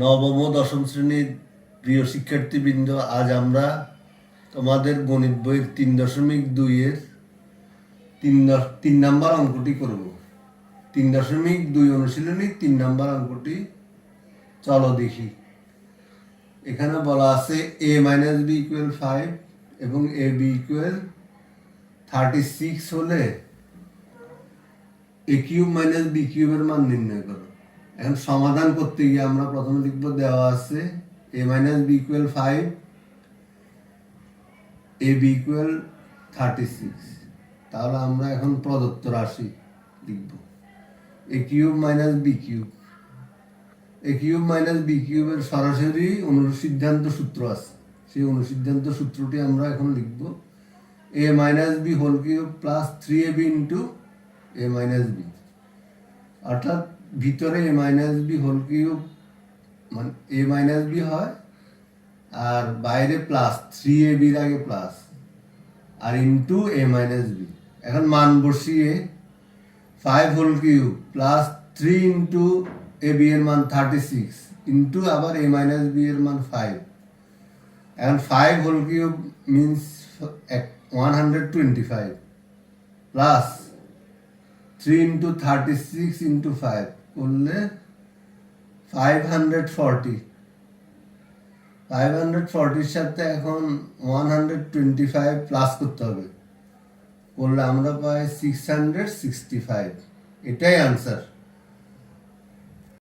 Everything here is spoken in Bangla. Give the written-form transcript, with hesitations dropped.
নবম ও দশম শ্রেণীর প্রিয় শিক্ষার্থীবৃন্দ, আজ আমরা তোমাদের গণিত বইয়ের 3.2-এর 3 নাম্বার অঙ্কটি করব। 3.2 অনুশীলনী 3 নাম্বার অঙ্কটি চলো দেখি। এখানে বলা আছে a মাইনাস বি ইকুয়াল 5 এবং এ বি ইকুয়াল 36 হলে এ কিউব মাইনাস বি কিউবের মান নির্ণয় করো। এখন সমাধান করতে গিয়ে আমরা প্রথমে লিখব, দেওয়া আছে a minus B equal 5, A B equal 36। তাহলে আমরা এখন প্রদত্ত রাশি লিখব A cube minus B cube. A cube minus B কিউবের সরাসরি অনুসিদ্ধান্ত সূত্র আছে, সেই অনুসিদ্ধান্ত সূত্রটি আমরা এখন লিখব a minus b whole cube plus 3ab into a minus b, অর্থাৎ ভিতরে a minus b whole cube মানে এ মাইনাস বি হয়, আর বাইরে প্লাস 3ab এর আগে plus R into a minus B. এখন মান বসিয়ে 5 whole cube plus 3 into A B এর মান 36 ইন্টু আবার এ মাইনাস বি এর মান 5। এখন 5 whole cube means 125 plus 3 into 36 into 5 করলে 540। 540-র সাথে এখন 125 প্লাস করতে হবে, করলে আমরা পাই 665। এটাই আনসার।